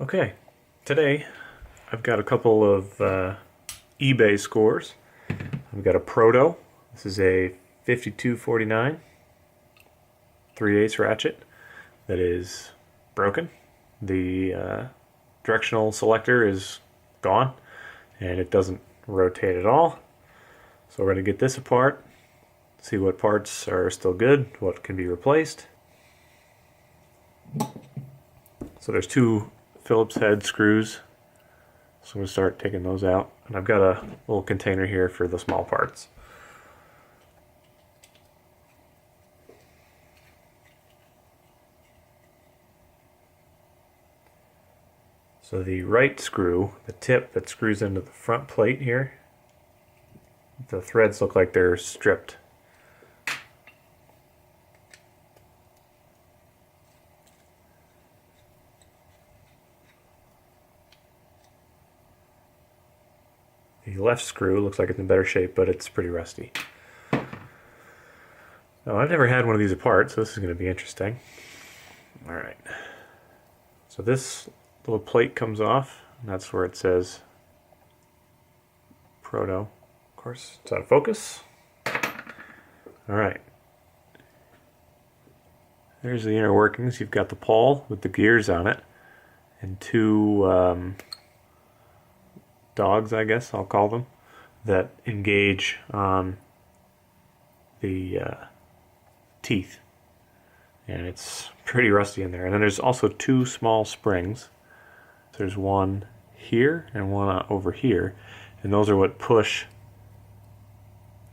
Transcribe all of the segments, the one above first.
Okay, today I've got a couple of eBay scores. I've got a Proto. This is a 5249 3/8 ratchet that is broken. The directional selector is gone and it doesn't rotate at all. So we're going to get this apart, see what parts are still good, what can be replaced. So there's two Phillips head screws, so I'm going to start taking those out. And I've got a little container here for the small parts. So the right screw, the tip that screws into the front plate here, the threads look like they're stripped. The left screw looks like it's in better shape, but it's pretty rusty. Now, I've never had one of these apart, so this is going to be interesting. Alright. So this little plate comes off, and that's where it says Proto. Of course, it's out of focus. Alright. There's the inner workings. You've got the pawl with the gears on it, and two dogs, I guess I'll call them, that engage on the teeth. And it's pretty rusty in there. And then there's also two small springs. There's one here and one over here. And those are what push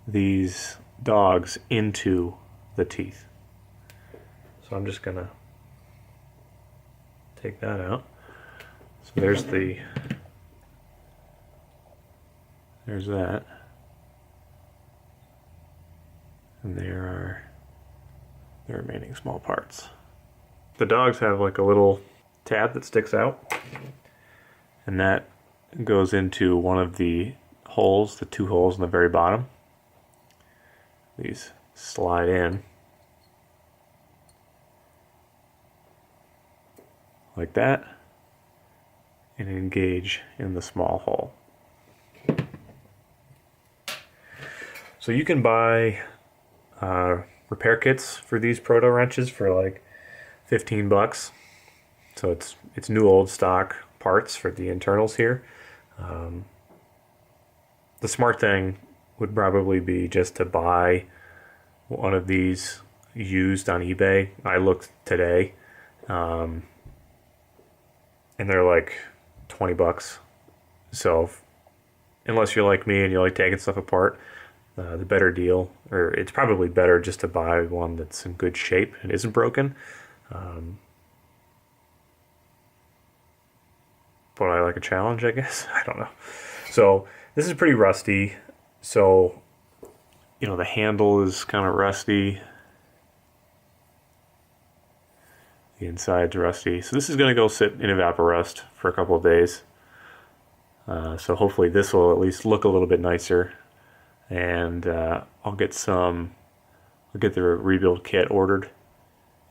these dogs into the teeth. So I'm just gonna take that out. So there's that. And there are the remaining small parts. The dogs have like a little tab that sticks out, and that goes into one of the holes, the two holes in the very bottom. These slide in like that and engage in the small hole. So you can buy repair kits for these Proto wrenches for like 15 bucks. So it's new old stock parts for the internals here. The smart thing would probably be just to buy one of these used on eBay. I looked today, and they're like 20 bucks. So unless you're like me and you like taking stuff apart, the better deal, or it's probably better just to buy one that's in good shape and isn't broken. But I like a challenge, I guess. I don't know. So this is pretty rusty. So, you know, the handle is kind of rusty. The inside's rusty. So this is going to go sit in evaporust for a couple of days. So hopefully this will at least look a little bit nicer. And I'll get the rebuild kit ordered,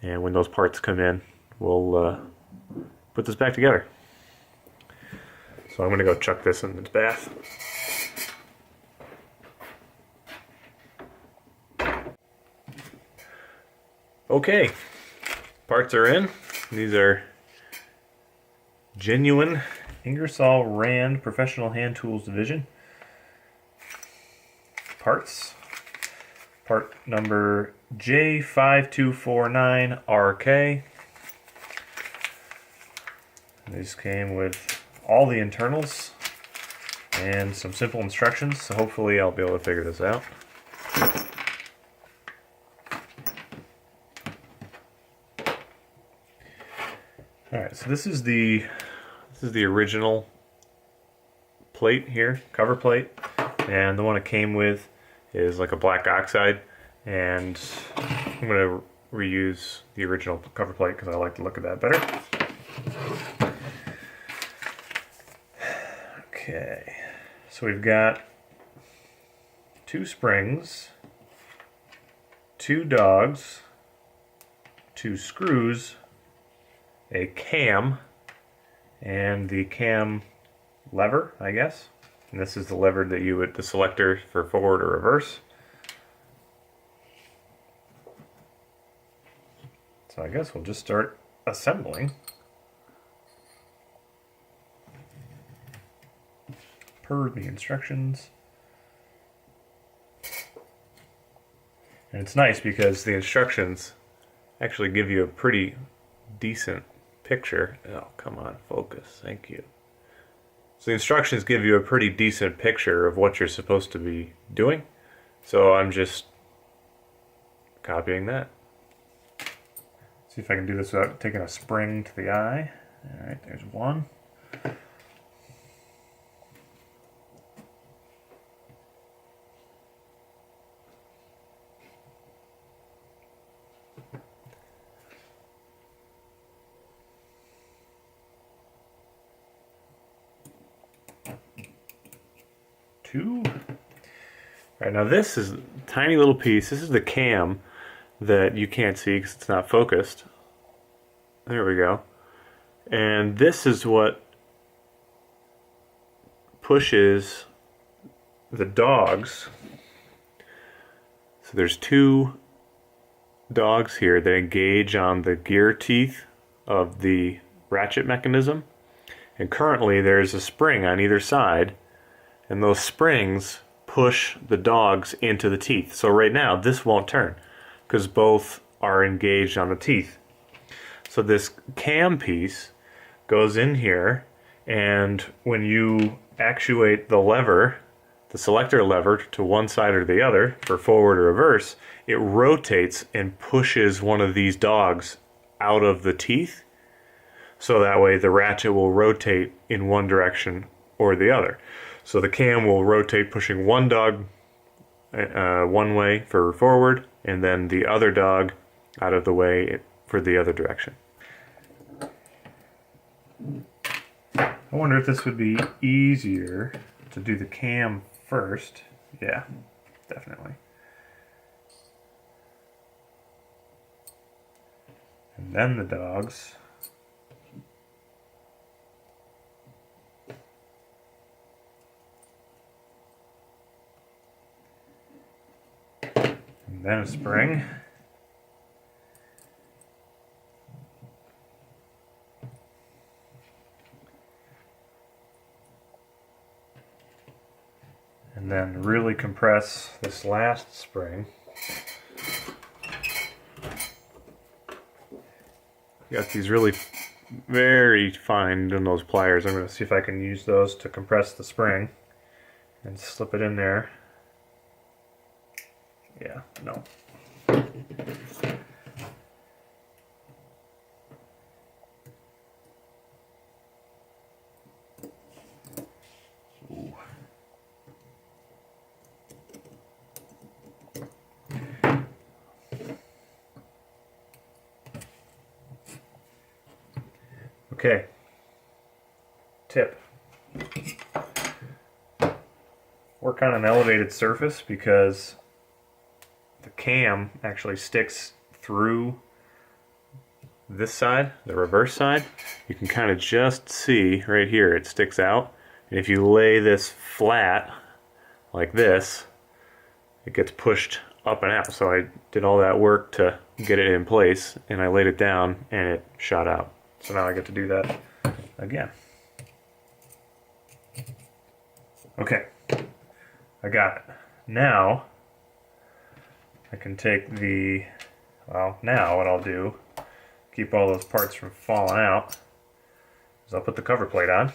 and when those parts come in, we'll put this back together. So I'm going to go chuck this in its bath. Okay, parts are in. These are genuine Ingersoll Rand Professional Hand Tools Division parts. Part number J5249RK. These came with all the internals and some simple instructions, so hopefully I'll be able to figure this out. Alright, so this is the original plate here, cover plate, and the one it came with is like a black oxide, and I'm going to reuse the original cover plate because I like the look of that better. Okay, so we've got two springs, two dogs, two screws, a cam, and the cam lever, I guess. And this is the lever that you would, the selector for forward or reverse. So I guess we'll just start assembling. Per the instructions. And it's nice because the instructions actually give you a pretty decent picture. Oh, come on, focus. Thank you. So the instructions give you a pretty decent picture of what you're supposed to be doing. So I'm just copying that. See if I can do this without taking a spring to the eye. All right, there's one. Two. All right, now this is a tiny little piece. This is the cam that you can't see because it's not focused. There we go. And this is what pushes the dogs. So there's two dogs here that engage on the gear teeth of the ratchet mechanism. And currently there's a spring on either side, and those springs push the dogs into the teeth. So right now this won't turn because both are engaged on the teeth. So this cam piece goes in here, and when you actuate the lever, the selector lever, to one side or the other for forward or reverse, it rotates and pushes one of these dogs out of the teeth. So that way the ratchet will rotate in one direction or the other. So the cam will rotate, pushing one dog one way for forward, and then the other dog out of the way for the other direction. I wonder if this would be easier to do the cam first. Yeah, definitely. And then the dogs. And then a spring. And then really compress this last spring. Got these really very fine in those pliers. I'm going to see if I can use those to compress the spring and slip it in there. Yeah, no. Ooh. Okay. Tip. Work on an elevated surface because the cam actually sticks through this side, the reverse side. You can kind of just see right here, it sticks out. And if you lay this flat like this, it gets pushed up and out. So I did all that work to get it in place, and I laid it down and it shot out. So now I get to do that again. Okay, I got it. Now I can take the, well, now what I'll do, keep all those parts from falling out, is I'll put the cover plate on.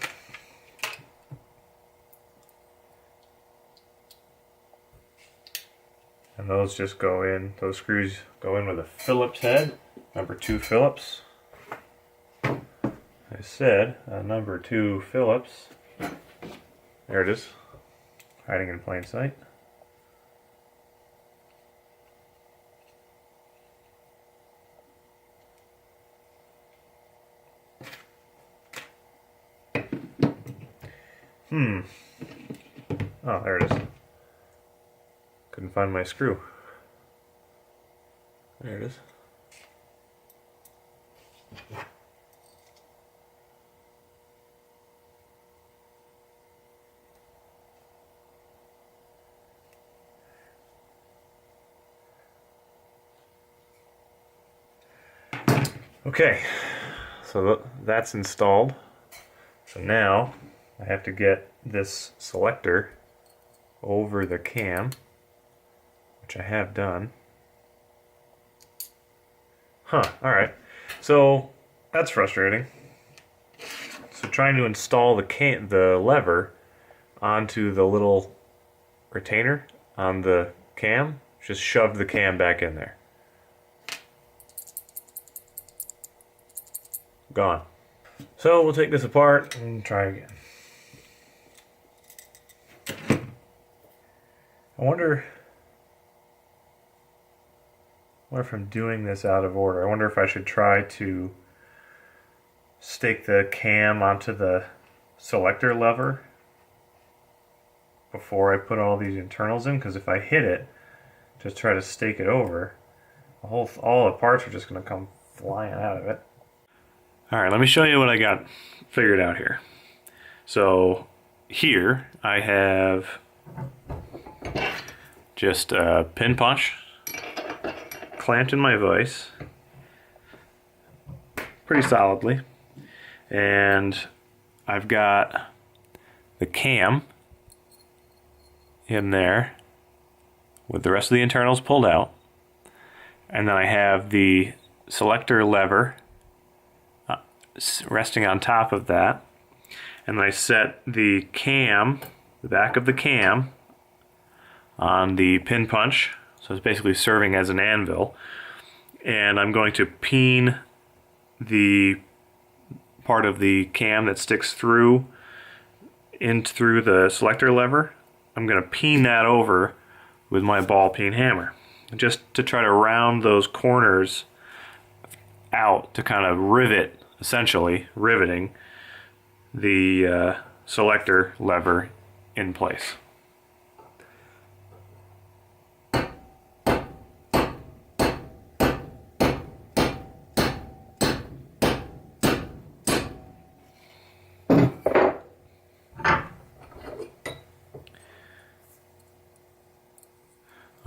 And those just go in, those screws go in with a Phillips head, number 2 Phillips. I said number 2 Phillips. There it is, hiding in plain sight. Oh, there it is. Couldn't find my screw. There it is. Okay, so that's installed. So now I have to get this selector over the cam, which I have done. Alright. So that's frustrating. So trying to install the lever onto the little retainer on the cam, just shoved the cam back in there. Gone. So we'll take this apart and try again. I wonder if I'm doing this out of order. I wonder if I should try to stake the cam onto the selector lever before I put all these internals in, because if I hit it, just try to stake it over, all the parts are just going to come flying out of it. Alright, let me show you what I got figured out here. So here I have just a pin punch clamped in my vise pretty solidly, and I've got the cam in there with the rest of the internals pulled out, and then I have the selector lever resting on top of that, and then I set the cam, the back of the cam, on the pin punch, so it's basically serving as an anvil, and I'm going to peen the part of the cam that sticks through through the selector lever. I'm going to peen that over with my ball peen hammer, just to try to round those corners out to kind of rivet, essentially riveting the selector lever in place.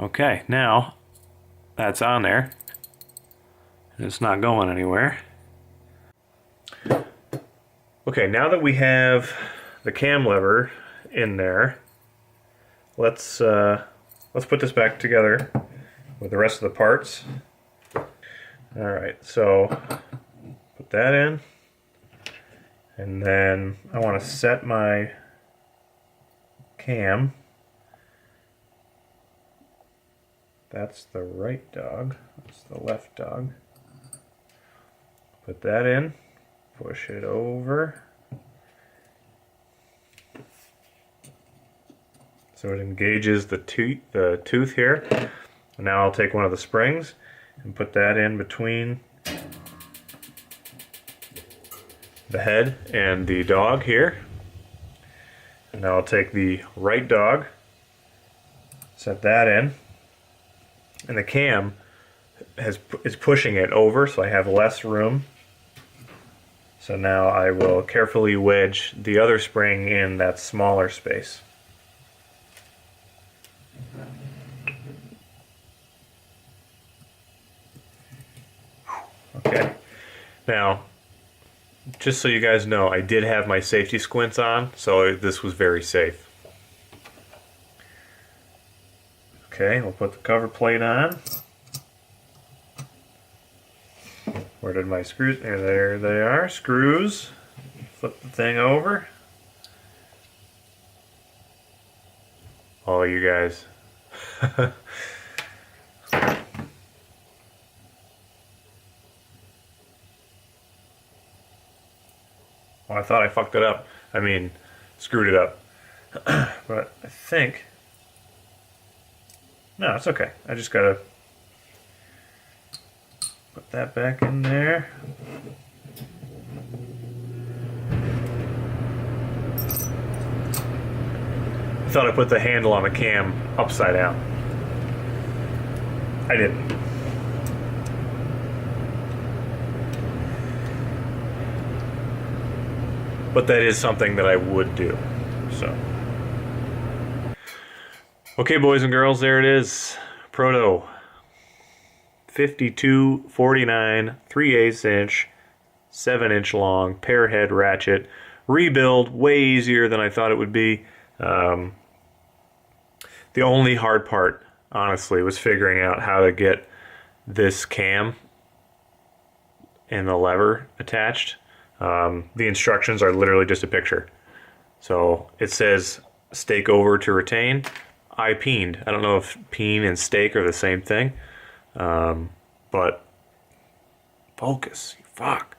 Okay, now that's on there, and it's not going anywhere. Okay, now that we have the cam lever in there, let's put this back together with the rest of the parts. All right, so put that in, and then I want to set my cam. That's the right dog, that's the left dog. Put that in, push it over, so it engages the tooth here. And now I'll take one of the springs and put that in between the head and the dog here. And now I'll take the right dog, set that in, and the cam is pushing it over, so I have less room. So now I will carefully wedge the other spring in that smaller space. Okay, now just so you guys know, I did have my safety squints on, so this was very safe. Okay, we'll put the cover plate on. Where did my screws? There they are, screws. Flip the thing over. Oh, you guys. Well, I thought I fucked it up. I mean, screwed it up. But I think... No, it's okay. I just gotta put that back in there. I thought I put the handle on the cam upside down. I didn't. But that is something that I would do. So. Okay, boys and girls, there it is. Proto 5249 3/8 inch 7-inch long pear head ratchet. Rebuild way easier than I thought it would be. The only hard part, honestly, was figuring out how to get this cam and the lever attached. The instructions are literally just a picture. So it says stake over to retain. I peened. I don't know if peen and stake are the same thing, but focus, fuck.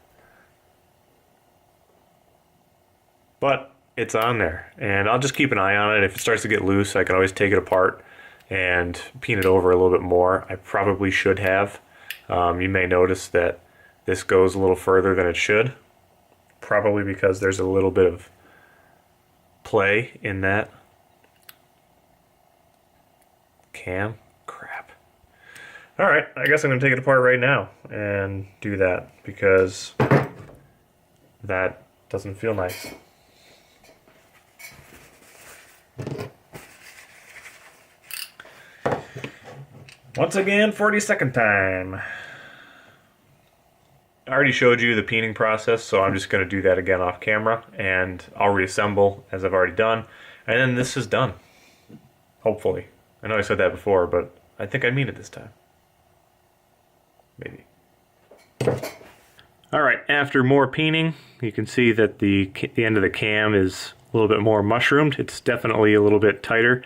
But it's on there, and I'll just keep an eye on it. If it starts to get loose, I can always take it apart and peen it over a little bit more. I probably should have. You may notice that this goes a little further than it should, probably because there's a little bit of play in that cam. Crap. All right, I guess I'm going to take it apart right now and do that, because that doesn't feel nice. Once again, 42nd time. I already showed you the peening process, so I'm just going to do that again off camera, and I'll reassemble as I've already done, and then this is done. Hopefully. I know I said that before, but I think I mean it this time. Maybe. Alright, after more peening, you can see that the end of the cam is a little bit more mushroomed. It's definitely a little bit tighter.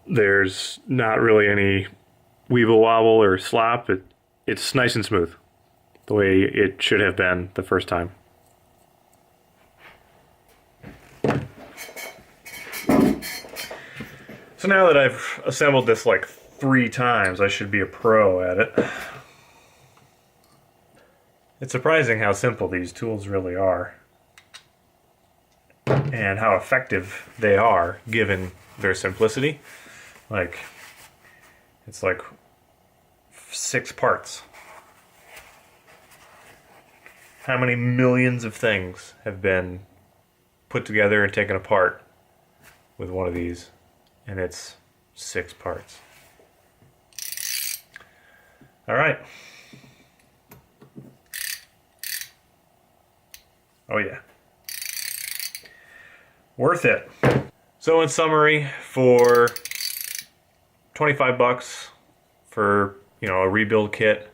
There's not really any weeble wobble or slop. It's nice and smooth, the way it should have been the first time. So now that I've assembled this like 3 times, I should be a pro at it. It's surprising how simple these tools really are, and how effective they are given their simplicity. Like, it's like 6 parts. How many millions of things have been put together and taken apart with one of these? And it's 6 parts. All right. Oh yeah. Worth it. So in summary, for 25 bucks for, you know, a rebuild kit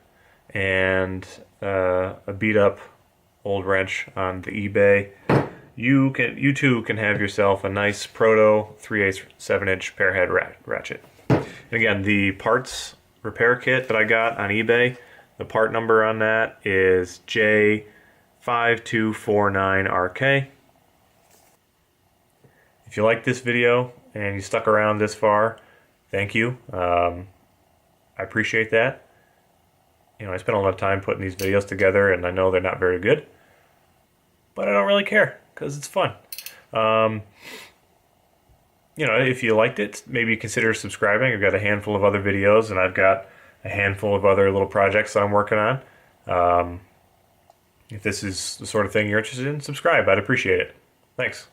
and a beat up old wrench on the eBay, you too can have yourself a nice Proto 3/8 7-inch pear head ratchet. And again, the parts repair kit that I got on eBay, the part number on that is J5249RK. If you like this video and you stuck around this far, thank you. I appreciate that. You know, I spent a lot of time putting these videos together, and I know they're not very good, but I don't really care, because it's fun. You know, if you liked it, maybe consider subscribing. I've got a handful of other videos, and I've got a handful of other little projects that I'm working on. If this is the sort of thing you're interested in, subscribe. I'd appreciate it. Thanks.